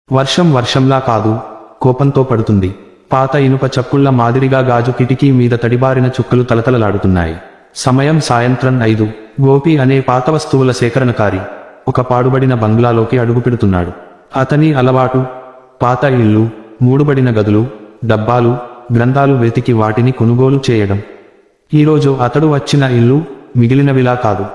వర్షం వర్షంలా కాదు, కోపంతో పడుతుంది. పాత ఇనుప చప్పుళ్ల మాదిరిగా గాజు కిటికీ మీద తడిబారిన చుక్కలు తలతలలాడుతున్నాయి. సమయం సాయంత్రం 5. గోపి అనే పాత వస్తువుల సేకరణకారి ఒక పాడుబడిన బంగ్లాలోకి అడుగుపెడుతున్నాడు. అతని అలవాటు పాత ఇళ్ళు, మూడుబడిన గదులు, డబ్బాలు, గ్రంథాలు వెతికి వాటిని కొనుగోలు చేయడం. ఈరోజు అతడు వచ్చిన ఇల్లు మిగిలినవిలా కాదు.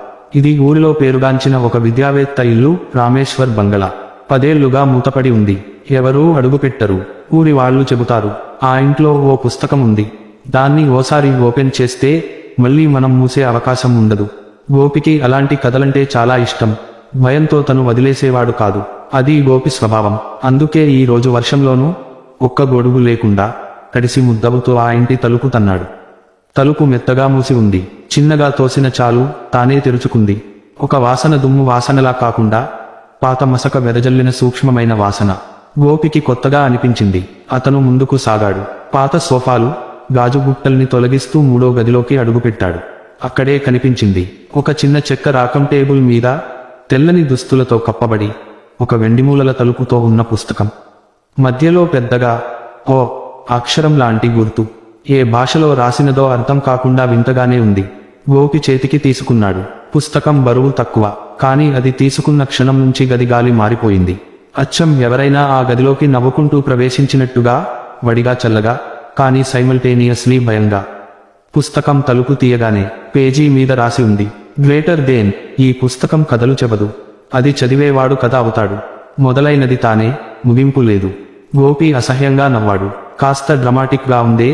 ఇది ఊరిలో పేరుగాంచిన ఒక విద్యావేత్త ఇల్లు, రామేశ్వర్ బంగళా. 10 ఏళ్లుగా మూతపడి ఉంది. ఎవరూ అడుగుపెట్టరు. ఊరి వాళ్ళు చెబుతారు, ఆ ఇంట్లో ఓ పుస్తకం ఉంది, దాన్ని ఓసారి ఓపెన్ చేస్తే మళ్ళీ మనం మూసే అవకాశం ఉండదు. గోపికి అలాంటి కథలంటే చాలా ఇష్టం. భయంతో తను వదిలేసేవాడు కాదు. అది గోపి స్వభావం. అందుకే ఈ రోజు వర్షంలోనూ ఒక్క గొడుగు లేకుండా తడిసి ముద్దవుతో ఆ ఇంటి తలుపు తన్నాడు. తలుపు మెత్తగా మూసి ఉంది. చిన్నగా తోసిన చాలు తానే తెరుచుకుంది. ఒక వాసన దుమ్ము వాసనలా కాకుండా పాత మసక వెదజల్లిన సూక్ష్మమైన వాసన గోపికి కొత్తగా అనిపించింది. అతను ముందుకు సాగాడు. పాత సోఫాలు, గాజు బుట్టల్ని తొలగిస్తూ 3వ గదిలోకి అడుగుపెట్టాడు. అక్కడే కనిపించింది ఒక చిన్న చెక్క రాకం. టేబుల్ మీద తెల్లని దుస్తులతో కప్పబడి ఒక వెండిమూలల తలుపుతో ఉన్న పుస్తకం. మధ్యలో పెద్దగా ఓ అక్షరం లాంటి గుర్తు. ఏ భాషలో రాసినదో అర్థం కాకుండా వింతగానే ఉంది. గోపి చేతికి తీసుకున్నాడు. పుస్తకం బరువు తక్కువ, కానీ అది తీసుకున్న క్షణం నుంచి గది గాలి మారిపోయింది. అచ్చం ఎవరైనా ఆ గదిలోకి నవ్వుకుంటూ ప్రవేశించినట్టుగా, వడిగా చల్లగా, కానీ సైమల్టేనియస్లీ భయంగా. పుస్తకం తలుపు తీయగానే పేజీ మీద రాసి ఉంది, గ్రేటర్ దేన్. ఈ పుస్తకం కథలు చెబదు, అది చదివేవాడు కథ అవుతాడు. మొదలైనది తానే, ముగింపు లేదు. గోపి అసహ్యంగా నవ్వాడు. కాస్త డ్రమాటిక్ గా ఉందే,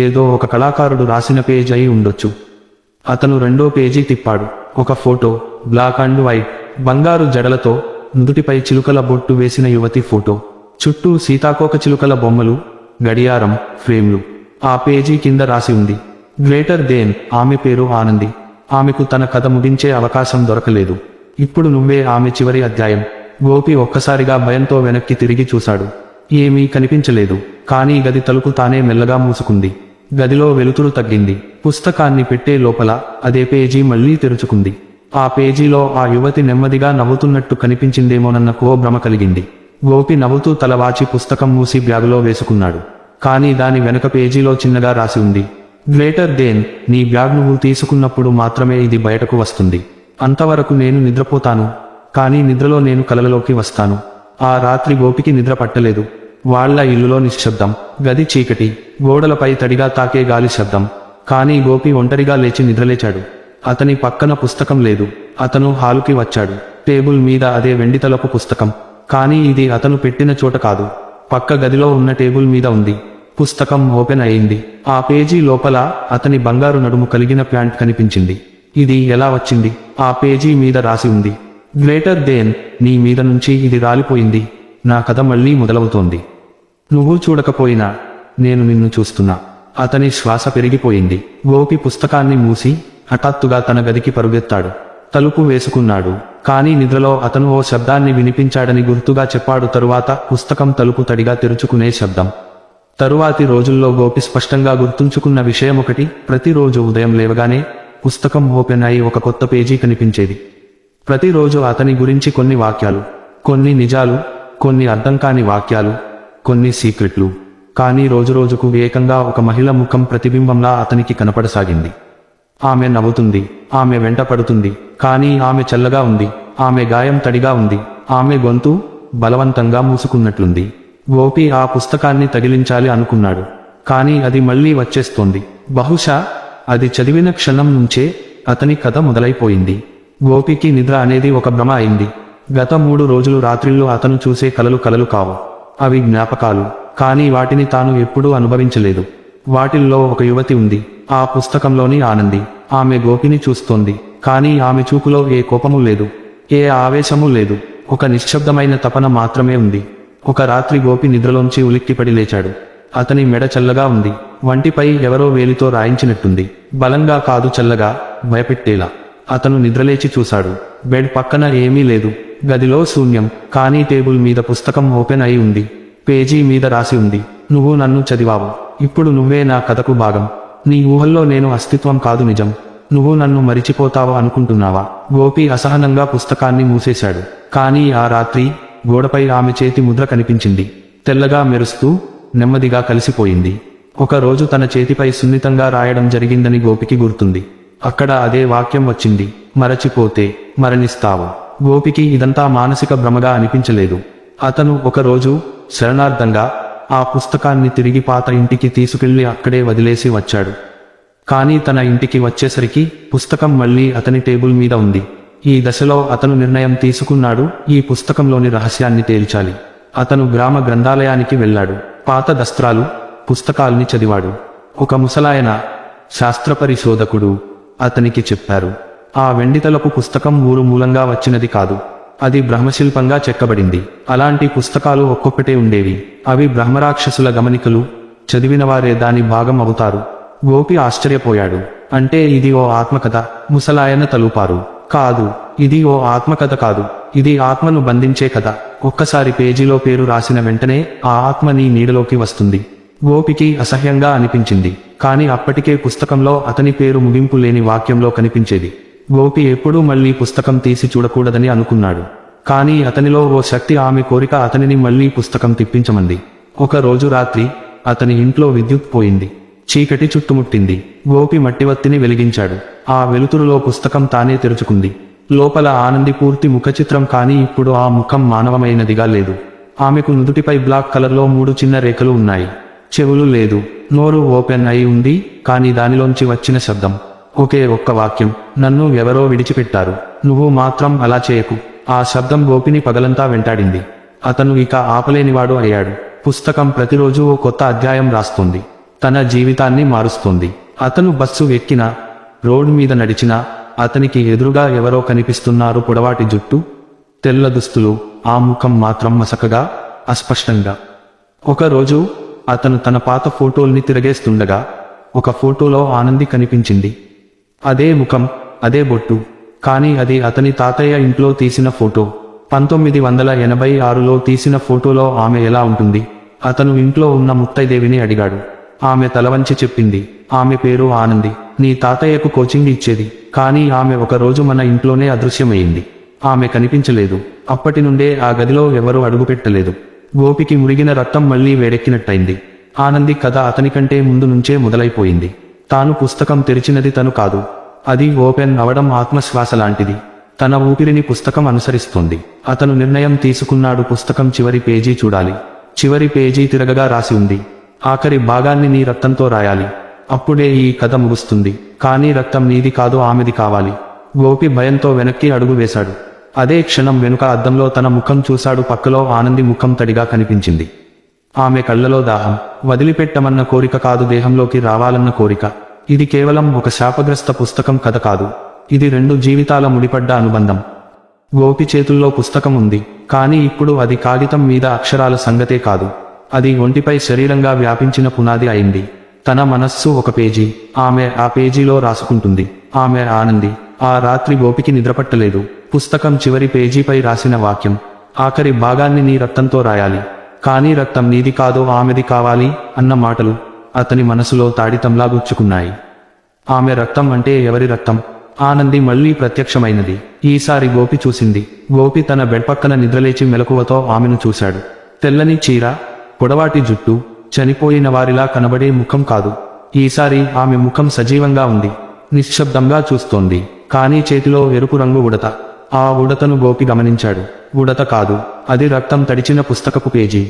ఏదో ఒక కళాకారుడు రాసిన పేజ్ అయి ఉండొచ్చు. అతను 2వ పేజీ తిప్పాడు. ఒక ఫోటో, బ్లాక్ అండ్ వైట్, బంగారు జడలతో నుదుటిపై చిలుకల బొట్టు వేసిన యువతి ఫోటో. చుట్టూ సీతాకోక చిలుకల బొమ్మలు, గడియారం, ఫ్రేమ్లు. ఆ పేజీ కింద రాసి ఉంది, గ్రేటర్ దేన్. ఆమె పేరు ఆనంది. ఆమెకు తన కథ ముగించే అవకాశం దొరకలేదు. ఇప్పుడు నువ్వే ఆమె చివరి అధ్యాయం. గోపి ఒక్కసారిగా భయంతో వెనక్కి తిరిగి చూశాడు. ఏమీ కనిపించలేదు. కానీ గది తలుపు తానే మెల్లగా మూసుకుంది. గదిలో వెలుతురు తగ్గింది. పుస్తకాన్ని పెట్టే లోపల అదే పేజీ మళ్లీ తెరుచుకుంది. ఆ పేజీలో ఆ యువతి నెమ్మదిగా నవ్వుతున్నట్టు కనిపించిందేమోనన్న కో భ్రమ కలిగింది. గోపి నవ్వుతూ తలవాచి పుస్తకం మూసి బ్యాగులో వేసుకున్నాడు. కానీ దాని వెనక పేజీలో చిన్నగా రాసి ఉంది, గ్రేటర్ దేన్. నీ బ్యాగ్ నువ్వు తీసుకున్నప్పుడు మాత్రమే ఇది బయటకు వస్తుంది. అంతవరకు నేను నిద్రపోతాను, కానీ నిద్రలో నేను కలలలోకి వస్తాను. ఆ రాత్రి గోపికి నిద్ర పట్టలేదు. వాళ్ల ఇల్లులో నిశ్శబ్దం. గది చీకటి, గోడలపై తడిగా తాకే గాలి శబ్దం. కానీ గోపి ఒంటరిగా లేచి నిద్రలేచాడు. అతని పక్కన పుస్తకం లేదు. అతను హాలుకి వచ్చాడు. టేబుల్ మీద అదే వెండితలపు పుస్తకం. కానీ ఇది అతను పెట్టిన చోట కాదు. పక్క గదిలో ఉన్న టేబుల్ మీద ఉంది. పుస్తకం ఓపెన్ అయింది. ఆ పేజీ లోపల అతని బంగారు నడుము కలిగిన ప్యాంట్ కనిపించింది. ఇది ఎలా వచ్చింది? ఆ పేజీ మీద రాసి ఉంది, గ్రేటర్ దేన్. నీ మీద నుంచి ఇది రాలిపోయింది. నా కథ మళ్లీ మొదలవుతోంది. నువ్వు చూడకపోయినా నేను నిన్ను చూస్తున్నా. అతని శ్వాస పెరిగిపోయింది. గోపి పుస్తకాన్ని మూసి హఠాత్తుగా తన గదికి పరుగెత్తాడు. తలుపు వేసుకున్నాడు. కానీ నిద్రలో అతను ఓ శబ్దాన్ని వినిపించాడని గుర్తుగా చెప్పాడు. తరువాత పుస్తకం తలుపు తడిగా తెరుచుకునే శబ్దం. తరువాతి రోజుల్లో గోపి స్పష్టంగా గుర్తుంచుకున్న విషయమొకటి, ప్రతిరోజు ఉదయం లేవగానే పుస్తకం ఓపెన్ అయి ఒక కొత్త పేజీ కనిపించేది. ప్రతిరోజు అతని గురించి కొన్ని వాక్యాలు, కొన్ని నిజాలు, కొన్ని అర్థం కాని వాక్యాలు, కొన్ని సీక్రెట్లు. కానీ రోజురోజుకు ఏకంగా ఒక మహిళ ముఖం ప్రతిబింబంలా అతనికి కనపడసాగింది. ఆమె నవ్వుతుంది, ఆమె వెంట పడుతుంది, కానీ ఆమె చల్లగా ఉంది. ఆమె గాయం తడిగా ఉంది. ఆమె గొంతు బలవంతంగా మూసుకున్నట్లుంది. గోపి ఆ పుస్తకాన్ని తగిలించాలి అనుకున్నాడు. కానీ అది మళ్లీ వచ్చేస్తోంది. బహుశా అది చదివిన క్షణం నుంచే అతని కథ మొదలైపోయింది. గోపికి నిద్ర అనేది ఒక భ్రమ అయింది. గత 3 రోజులు రాత్రిళ్ళు అతను చూసే కలలు కలలు కావు. అవి జ్ఞాపకాలు. కానీ వాటిని తాను ఎప్పుడూ అనుభవించలేదు. వాటిల్లో ఒక యువతి ఉంది, ఆ పుస్తకంలోని ఆనంది. ఆమె గోపిని చూస్తోంది. కానీ ఆమె చూపులో ఏ కోపము లేదు, ఏ ఆవేశము లేదు. ఒక నిశ్శబ్దమైన తపన మాత్రమే ఉంది. ఒక రాత్రి గోపి నిద్రలోంచి ఉలిక్కిపడి లేచాడు. అతని మెడ చల్లగా ఉంది. వంటిపై ఎవరో వేలితో రాయించినట్టుంది. బలంగా కాదు, చల్లగా, భయపెట్టేలా. అతను నిద్రలేచి చూశాడు. బెడ్ పక్కన ఏమీ లేదు. గదిలో శూన్యం. కానీ టేబుల్ మీద పుస్తకం ఓపెన్ అయి ఉంది. పేజీ మీద రాసి ఉంది, నువ్వు నన్ను చదివావు. ఇప్పుడు నువ్వే నా కథకు భాగం. నీ ఊహల్లో నేను అస్తిత్వం కాదు, నిజం. నువ్వు నన్ను మరిచిపోతావు అనుకుంటున్నావా? గోపి అసహనంగా పుస్తకాన్ని మూసేశాడు. కానీ ఆ రాత్రి గోడపై ఆమె చేతి ముద్ర కనిపించింది. తెల్లగా మెరుస్తూ నెమ్మదిగా కలిసిపోయింది. ఒక రోజు తన చేతిపై సున్నితంగా రాయడం జరిగిందని గోపికి గుర్తుంది. అక్కడ అదే వాక్యం వచ్చింది, మరచిపోతే మరణిస్తావు. గోపికి ఇదంతా మానసిక భ్రమగా అనిపించలేదు. అతను ఒకరోజు శరణార్థంగా ఆ పుస్తకాన్ని తిరిగి పాత ఇంటికి తీసుకెళ్లి అక్కడే వదిలేసి వచ్చాడు. కానీ తన ఇంటికి వచ్చేసరికి పుస్తకం మళ్ళీ అతని టేబుల్ మీద ఉంది. ఈ దశలో అతను నిర్ణయం తీసుకున్నాడు, ఈ పుస్తకంలోని రహస్యాన్ని తేల్చాలి. అతను గ్రామ గ్రంథాలయానికి వెళ్ళాడు. పాత దస్త్రాలు, పుస్తకాల్ని చదివాడు. ఒక ముసలాయన, శాస్త్ర పరిశోధకుడు, అతనికి చెప్పారు, ఆ వెండితలపు పుస్తకం ఊరు మూలంగా వచ్చినది కాదు. అది బ్రహ్మశిల్పంగా చెక్కబడింది. అలాంటి పుస్తకాలు ఒక్కొక్కటే ఉండేవి. అవి బ్రహ్మరాక్షసుల గమనికలు. చదివినవారే దాని భాగం అవుతారు. గోపి ఆశ్చర్యపోయాడు. అంటే ఇది ఓ ఆత్మకథ? ముసలాయన తలుపారు. కాదు, ఇది ఓ ఆత్మకథ కాదు. ఇది ఆత్మను బంధించే కథ. ఒక్కసారి పేజీలో పేరు రాసిన వెంటనే ఆ ఆత్మ నీ నీడలోకి వస్తుంది. గోపికి అసహ్యంగా అనిపించింది. కాని అప్పటికే పుస్తకంలో అతని పేరు ముగింపు లేని వాక్యంలో కనిపించేది. గోపి ఎప్పుడూ మళ్లీ పుస్తకం తీసి చూడకూడదని అనుకున్నాడు. కానీ అతనిలో ఓ శక్తి, ఆమె కోరిక అతనిని మళ్లీ పుస్తకం తిప్పించమంది. ఒక రోజు రాత్రి అతని ఇంట్లో విద్యుత్ పోయింది. చీకటి చుట్టుముట్టింది. గోపి మట్టివత్తిని వెలిగించాడు. ఆ వెలుతురులో పుస్తకం తానే తెరుచుకుంది. లోపల ఆనంది పూర్తి ముఖచిత్రం, కానీ ఇప్పుడు ఆ ముఖం మానవమైనదిగా లేదు. ఆమెకు నుదుటిపై బ్లాక్ కలర్లో 3 చిన్న రేఖలు ఉన్నాయి. చెవులు లేదు. నోరు ఓపెన్ అయి ఉంది, కానీ దానిలోంచి వచ్చిన శబ్దం ఒకే ఒక్క వాక్యం, నన్ను ఎవరో విడిచిపెట్టారు, నువ్వు మాత్రం అలా చేయకు. ఆ శబ్దం గోపిని పగలంతా వెంటాడింది. అతను ఇక ఆపలేనివాడు అయ్యాడు. పుస్తకం ప్రతిరోజు ఓ కొత్త అధ్యాయం రాస్తోంది. తన జీవితాన్ని మారుస్తోంది. అతను బస్సు ఎక్కినా, రోడ్ మీద నడిచినా అతనికి ఎదురుగా ఎవరో కనిపిస్తున్నారు. పొడవాటి జుట్టు, తెల్ల దుస్తులు, ఆ ముఖం మాత్రం మసకగా, అస్పష్టంగా. ఒకరోజు అతను తన పాత ఫోటోల్ని తిరగేస్తుండగా ఒక ఫోటోలో ఆనంది కనిపించింది. అదే ముఖం, అదే బొట్టు. కానీ అది అతని తాతయ్య ఇంట్లో తీసిన ఫోటో. 1986లో తీసిన ఫోటోలో ఆమె ఎలా ఉంటుంది? అతను ఇంట్లో ఉన్న ముత్తైదేవిని అడిగాడు. ఆమె తలవంచి చెప్పింది, ఆమె పేరు ఆనంది. నీ తాతయ్యకు కోచింగ్ ఇచ్చేది. కానీ ఆమె ఒకరోజు మన ఇంట్లోనే అదృశ్యమయ్యింది. ఆమె కనిపించలేదు. అప్పటి నుండే ఆ గదిలో ఎవరూ అడుగుపెట్టలేదు. గోపికి మురిగిన రక్తం మళ్లీ వేడెక్కినట్టయింది. ఆనంది కథ అతనికంటే ముందు నుంచే మొదలైపోయింది. తాను పుస్తకం తెరిచినది తను కాదు. అది ఓపెన్ అవడం ఆత్మశ్వాస లాంటిది. తన ఊపిరిని పుస్తకం అనుసరిస్తోంది. అతను నిర్ణయం తీసుకున్నాడు, పుస్తకం చివరి పేజీ చూడాలి. చివరి పేజీ తిరగగా రాసి ఉంది, ఆఖరి భాగాన్ని నీ రక్తంతో రాయాలి. అప్పుడే ఈ కథ ముగుస్తుంది. కానీ రక్తం నీది కాదు, ఆమెది కావాలి. గోపి భయంతో వెనక్కి అడుగు వేశాడు. అదే క్షణం వెనుక అద్దంలో తన ముఖం చూశాడు. పక్కలో ఆనంది ముఖం తడిగా కనిపించింది. ఆమె కళ్ళలో దాహం. వదిలిపెట్టమన్న కోరిక కాదు, దేహంలోకి రావాలన్న కోరిక. ఇది కేవలం ఒక శాపగ్రస్త పుస్తకం కథ కాదు. ఇది 2 జీవితాల ముడిపడ్డ అనుబంధం. గోపి చేతుల్లో పుస్తకం ఉంది. కానీ ఇప్పుడు అది కాగితం మీద అక్షరాల సంగతే కాదు. అది ఒంటిపై శరీరంగా వ్యాపించిన పునాది అయింది. తన మనస్సు ఒక పేజీ. ఆమె ఆ పేజీలో రాసుకుంటుంది. ఆమె ఆనంది. ఆ రాత్రి గోపికి నిద్రపట్టలేదు. పుస్తకం చివరి పేజీపై రాసిన వాక్యం, ఆఖరి భాగాన్ని నీ రక్తంతో రాయాలి. కానీ రక్తం నీది కాదు, ఆమెది కావాలి అన్న మాటలు అతని మనసులో తాడితంలా గుచ్చుకున్నాయి. ఆమె రక్తం అంటే ఎవరి రక్తం? ఆనంది మళ్లీ ప్రత్యక్షమైనది. ఈసారి గోపి చూసింది. గోపి తన బెడ్ పక్కన నిద్రలేచి మెలకువతో ఆమెను చూశాడు. తెల్లని చీర, పొడవాటి జుట్టు, చనిపోయిన వారిలా కనబడే ముఖం కాదు. ఈసారి ఆమె ముఖం సజీవంగా ఉంది. నిశ్శబ్దంగా చూస్తోంది. కానీ చేతిలో ఎరుపు రంగు ఉడత. ఆ ఉడతను గోపి గమనించాడు. ఉడత కాదు, అది రక్తం తడిచిన పుస్తకపు పేజీ.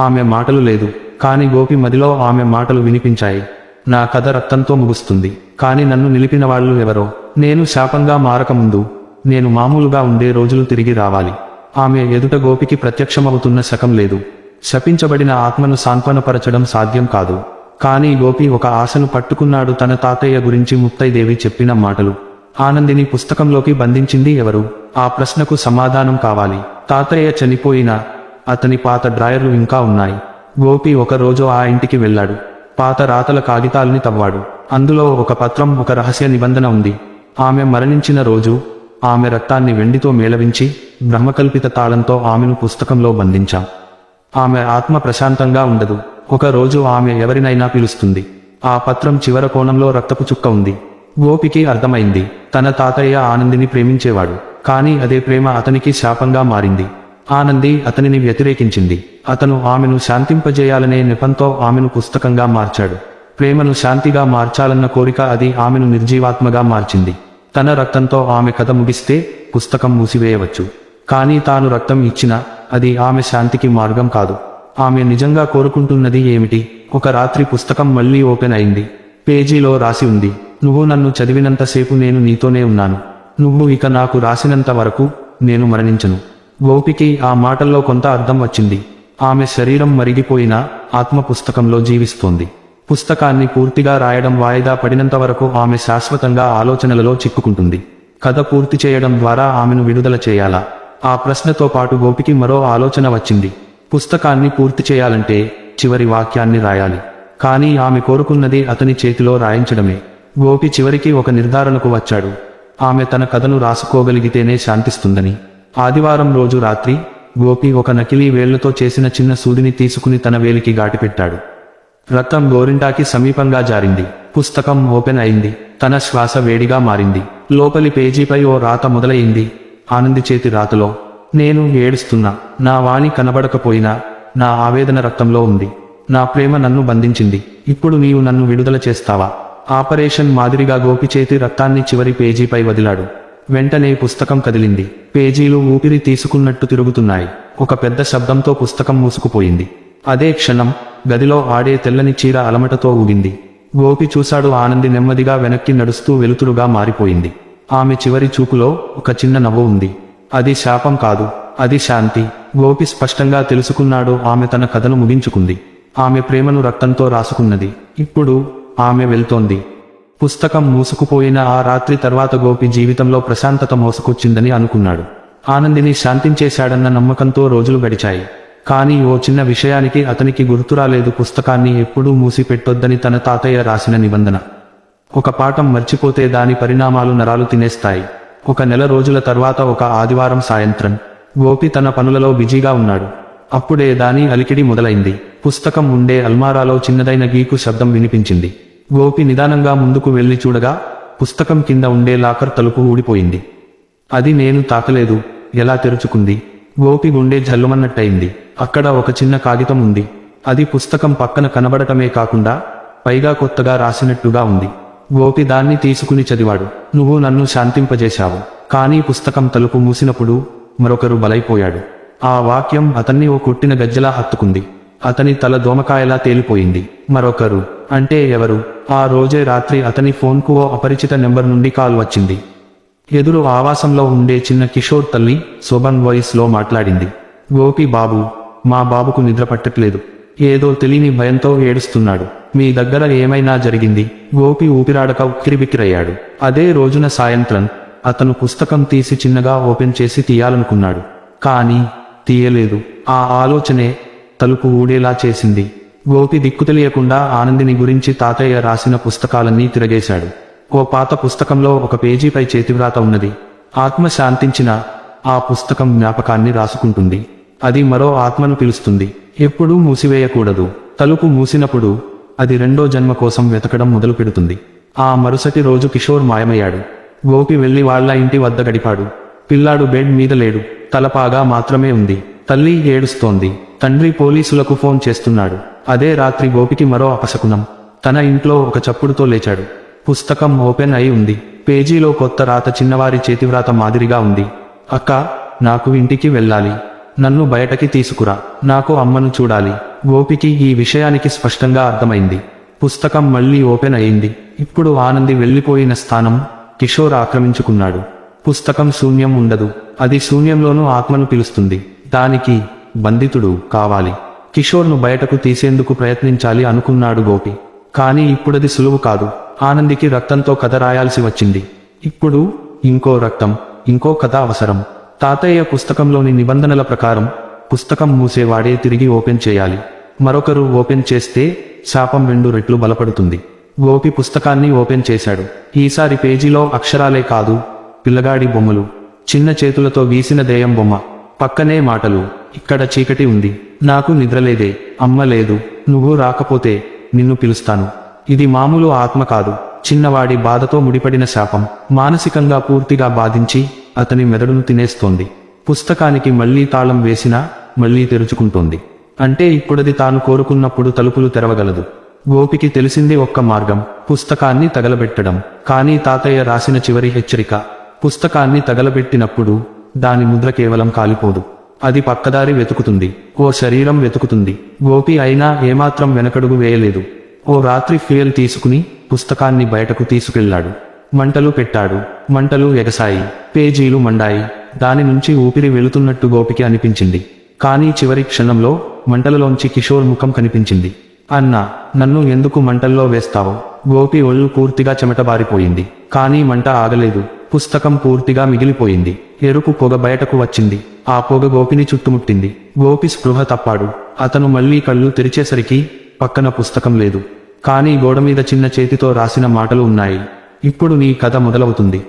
ఆమె మాటలు లేదు. కాని గోపి మదిలో ఆమె మాటలు వినిపించాయి. నా కథ రక్తంతో ముగుస్తుంది. కాని నన్ను నిలిపిన వాళ్ళు ఎవరో. నేను శాపంగా మారకముందు నేను మామూలుగా ఉండే రోజులు తిరిగి రావాలి. ఆమె ఎదుట గోపికి ప్రత్యక్షమవుతున్న శకం లేదు. శపించబడిన ఆత్మను సాంత్వనపరచడం సాధ్యం కాదు. కానీ గోపి ఒక ఆశను పట్టుకున్నాడు. తన తాతయ్య గురించి ముత్తైదేవి చెప్పిన మాటలు. ఆనందిని పుస్తకంలోకి బంధించింది ఎవరు? ఆ ప్రశ్నకు సమాధానం కావాలి. తాతయ్య చనిపోయినా అతని పాత డ్రాయర్లు ఇంకా ఉన్నాయి. గోపి ఒకరోజు ఆ ఇంటికి వెళ్ళాడు. పాత రాతల కాగితాల్ని తవ్వాడు. అందులో ఒక పత్రం, ఒక రహస్య నిబంధన ఉంది. ఆమె మరణించిన రోజు ఆమె రక్తాన్ని వెండితో మేళవించి బ్రహ్మకల్పిత తాళంతో ఆమెను పుస్తకంలో బంధించాం. ఆమె ఆత్మ ప్రశాంతంగా ఉండదు. ఒక రోజు ఆమె ఎవరినైనా పిలుస్తుంది. ఆ పత్రం చివర కోణంలో రక్తపు చుక్క ఉంది. గోపికి అర్థమైంది, తన తాతయ్య ఆనందిని ప్రేమించేవాడు. కానీ అదే ప్రేమ అతనికి శాపంగా మారింది. ఆనంది అతనిని వ్యతిరేకించింది. అతను ఆమెను శాంతింపజేయాలనే నెపంతో ఆమెను పుస్తకంగా మార్చాడు. ప్రేమను శాంతిగా మార్చాలన్న కోరిక అది ఆమెను నిర్జీవాత్మగా మార్చింది. తన రక్తంతో ఆమె కథ ముగిస్తే పుస్తకం మూసివేయవచ్చు. కానీ తాను రక్తం ఇచ్చినా అది ఆమె శాంతికి మార్గం కాదు. ఆమె నిజంగా కోరుకుంటున్నది ఏమిటి? ఒక రాత్రి పుస్తకం మళ్లీ ఓపెన్ అయింది. పేజీలో రాసి ఉంది, నువ్వు నన్ను చదివినంతసేపు నేను నీతోనే ఉన్నాను. నువ్వు ఇక నాకు రాసినంత వరకు నేను మరణించను. గోపికి ఆ మాటల్లో కొంత అర్థం వచ్చింది. ఆమె శరీరం మరిగిపోయినా ఆత్మ పుస్తకంలో జీవిస్తోంది. పుస్తకాన్ని పూర్తిగా రాయడం వాయిదా పడినంత వరకు ఆమె శాశ్వతంగా ఆలోచనలలో చిక్కుకుంటుంది. కథ పూర్తి చేయడం ద్వారా ఆమెను విడుదల చేయాలా? ఆ ప్రశ్నతో పాటు గోపికి మరో ఆలోచన వచ్చింది. పుస్తకాన్ని పూర్తి చేయాలంటే చివరి వాక్యాన్ని రాయాలి. కానీ ఆమె కోరుకున్నది అతని చేతిలో రాయించడమే. గోపి చివరికి ఒక నిర్ధారణకు వచ్చాడు. ఆమె తన కథను రాసుకోగలిగితేనే శాంతిస్తుందని. ఆదివారం రోజు రాత్రి గోపి ఒక నకిలీ వేళ్లతో చేసిన చిన్న సూదిని తీసుకుని తన వేలికి ఘాటిపెట్టాడు. రక్తం గోరింటాకి సమీపంగా జారింది. పుస్తకం ఓపెన్ అయింది. తన శ్వాస వేడిగా మారింది. లోపలి పేజీపై ఓ రాత మొదలైంది. ఆనంది చేతి రాతలో, నేను ఏడుస్తున్నా. నా వాణి కనబడకపోయినా నా ఆవేదన రక్తంలో ఉంది. నా ప్రేమ నన్ను బంధించింది. ఇప్పుడు నీవు నన్ను విడుదల చేస్తావా? ఆపరేషన్ మాదిరిగా గోపి చేతి రక్తాన్ని చివరి పేజీపై వదిలాడు. వెంటనే పుస్తకం కదిలింది. పేజీలు ఊపిరి తీసుకున్నట్టు తిరుగుతున్నాయి. ఒక పెద్ద శబ్దంతో పుస్తకం మూసుకుపోయింది. అదే క్షణం గదిలో ఆడే తెల్లని చీర అలమటతో ఊగింది. గోపి చూశాడు. ఆనంది నెమ్మదిగా వెనక్కి నడుస్తూ వెలుతురుగా మారిపోయింది. ఆమె చివరి చూపులో ఒక చిన్న నవ్వు ఉంది. అది శాపం కాదు, అది శాంతి. గోపి స్పష్టంగా తెలుసుకున్నాడు, ఆమె తన కథను ముగించుకుంది. ఆమె ప్రేమను రక్తంతో రాసుకున్నది. ఇప్పుడు ఆమె వెళ్తోంది. పుస్తకం మూసుకుపోయిన ఆ రాత్రి తర్వాత గోపి జీవితంలో ప్రశాంతత మోసుకొచ్చిందని అనుకున్నాడు. ఆనందిని శాంతించేశాడన్న నమ్మకంతో రోజులు గడిచాయి. కానీ ఓ చిన్న విషయానికి అతనికి గుర్తురాలేదు. పుస్తకాన్ని ఎప్పుడూ మూసిపెట్టొద్దని తన తాతయ్య రాసిన నిబంధన. ఒక పాఠం మర్చిపోతే దాని పరిణామాలు నరాలు తినేస్తాయి. ఒక నెల రోజుల తర్వాత ఒక ఆదివారం సాయంత్రం గోపి తన పనులలో బిజీగా ఉన్నాడు. అప్పుడే దాని అలికిడి మొదలైంది. పుస్తకం ఉండే అల్మారాలో చిన్నదైన గీకు శబ్దం వినిపించింది. గోపి నిదానంగా ముందుకు వెళ్లి చూడగా పుస్తకం కింద ఉండే లాకర్ తలుపు ఊడిపోయింది. అది నేను తాకలేదు, ఎలా తెరుచుకుంది? గోపి గుండె జల్లుమన్నట్టయింది. అక్కడ ఒక చిన్న కాగితం ఉంది. అది పుస్తకం పక్కన కనబడటమే కాకుండా పైగా కొత్తగా రాసినట్టుగా ఉంది. గోపి దాన్ని తీసుకుని చదివాడు. నువ్వు నన్ను శాంతింపజేశావు, కానీ పుస్తకం తలుపు మూసినప్పుడు మరొకరు బలైపోయాడు. ఆ వాక్యం అతన్ని ఓ కొట్టిన గజ్జలా హత్తుకుంది. అతని తల దోమకాయలా తేలిపోయింది. మరొకరు అంటే ఎవరు? ఆ రోజే రాత్రి అతని ఫోన్కు ఓ అపరిచిత నెంబర్ నుండి కాల్ వచ్చింది. ఎదురు ఆవాసంలో ఉండే చిన్న కిషోర్ తల్లి శోభన్ వాయిస్ లో మాట్లాడింది. గోపి బాబు, మా బాబుకు నిద్ర పట్టట్లేదు. ఏదో తెలియని భయంతో ఏడుస్తున్నాడు. మీ దగ్గర ఏమైనా జరిగింది? గోపి ఊపిరాడక ఉక్కిరిబిక్కిరయ్యాడు. అదే రోజున సాయంత్రం అతను పుస్తకం తీసి చిన్నగా ఓపెన్ చేసి తీయాలనుకున్నాడు. కానీ తీయలేదు. ఆ ఆలోచనే తలుపు ఊడేలా చేసింది. గోపి దిక్కుతెలియకుండా ఆనందిని గురించి తాతయ్య రాసిన పుస్తకాలన్నీ తిరగేశాడు. ఓ పాత పుస్తకంలో ఒక పేజీపై చేతివ్రాత ఉన్నది. ఆత్మ శాంతించిన ఆ పుస్తకం జ్ఞాపకాన్ని రాసుకుంటుంది. అది మరో ఆత్మను పిలుస్తుంది. ఎప్పుడూ మూసివేయకూడదు. తలుపు మూసినప్పుడు అది రెండో జన్మ కోసం వెతకడం మొదలు పెడుతుంది. ఆ మరుసటి రోజు కిషోర్ మాయమయ్యాడు. గోపి వెళ్లి వాళ్ల ఇంటి వద్ద గడిపాడు. పిల్లాడు బెడ్ మీద లేడు, తలపాగా మాత్రమే ఉంది. తల్లి ఏడుస్తోంది. తండ్రి పోలీసులకు ఫోన్ చేస్తున్నాడు. అదే రాత్రి గోపికి మరో అపశకునం. తన ఇంట్లో ఒక చప్పుడుతో లేచాడు. పుస్తకం ఓపెన్ అయి ఉంది. పేజీలో కొత్త రాత చిన్నవారి చేతివ్రాత మాదిరిగా ఉంది. అక్క, నాకు ఇంటికి వెళ్ళాలి. నన్ను బయటకి తీసుకురా. నాకు అమ్మను చూడాలి. గోపికి ఈ విషయానికి స్పష్టంగా అర్థమైంది. పుస్తకం మళ్లీ ఓపెన్ అయింది. ఇప్పుడు ఆనంది వెళ్లిపోయిన స్థానం కిషోర్ ఆక్రమించుకున్నాడు. పుస్తకం శూన్యం ఉండదు, అది శూన్యంలోనూ ఆత్మను పిలుస్తుంది. దానికి బంధితుడు కావాలి. కిషోర్ను బయటకు తీసేందుకు ప్రయత్నించాలి అనుకున్నాడు గోపి. కానీ ఇప్పుడది సులువు కాదు. ఆనందికి రక్తంతో కథ రాయాల్సి వచ్చింది. ఇప్పుడు ఇంకో రక్తం, ఇంకో కథ అవసరం. తాతయ్య పుస్తకంలోని నిబంధనల ప్రకారం పుస్తకం మూసేవాడే తిరిగి ఓపెన్ చేయాలి. మరొకరు ఓపెన్ చేస్తే శాపం 2 రెట్లు బలపడుతుంది. గోపి పుస్తకాన్ని ఓపెన్ చేశాడు. ఈసారి పేజీలో అక్షరాలే కాదు, పిల్లగాడి బొమ్మలు. చిన్న చేతులతో గీసిన దెయ్యం బొమ్మ. పక్కనే మాటలు. ఇక్కడ చీకటి ఉంది, నాకు నిద్రలేదే. అమ్మ లేదు, నువ్వు రాకపోతే నిన్ను పిలుస్తాను. ఇది మామూలు ఆత్మ కాదు, చిన్నవాడి బాధతో ముడిపడిన శాపం. మానసికంగా పూర్తిగా బాధించి అతని మెదడును తినేస్తోంది. పుస్తకానికి మళ్లీ తాళం వేసినా మళ్లీ తెరుచుకుంటోంది. అంటే ఇప్పుడది తాను కోరుకున్నప్పుడు తలుపులు తెరవగలదు. గోపికి తెలిసింది ఒక్క మార్గం, పుస్తకాన్ని తగలబెట్టడం. కానీ తాతయ్య రాసిన చివరి హెచ్చరిక, పుస్తకాన్ని తగలబెట్టినప్పుడు దాని ముద్ర కేవలం కాలిపోదు, అది పక్కదారి వెతుకుతుంది, ఓ శరీరం వెతుకుతుంది. గోపి అయినా ఏమాత్రం వెనకడుగు వేయలేదు. ఓ రాత్రి ఫ్యూయల్ తీసుకుని పుస్తకాన్ని బయటకు తీసుకెళ్లాడు. మంటలు పెట్టాడు. మంటలు ఎగసాయి, పేజీలు మండాయి. దాని నుంచి ఊపిరి వెళుతున్నట్టు గోపికి అనిపించింది. కానీ చివరి క్షణంలో మంటలలోంచి కిషోర్ ముఖం కనిపించింది. అన్నా, నన్ను ఎందుకు మంటల్లో వేస్తావో? గోపి ఒళ్ళు పూర్తిగా చెమటబారిపోయింది. కానీ మంట ఆగలేదు. పుస్తకం పూర్తిగా మిగిలిపోయింది. ఎరుపు పొగ బయటకు వచ్చింది. ఆ పొగ గోపిని చుట్టుముట్టింది. గోపి స్పృహ తప్పాడు. అతను మళ్లీ కళ్ళు తెరిచేసరికి పక్కన పుస్తకం లేదు. కానీ గోడమీద చిన్న చేతితో రాసిన మాటలు ఉన్నాయి. ఇప్పుడు నీ కథ మొదలవుతుంది.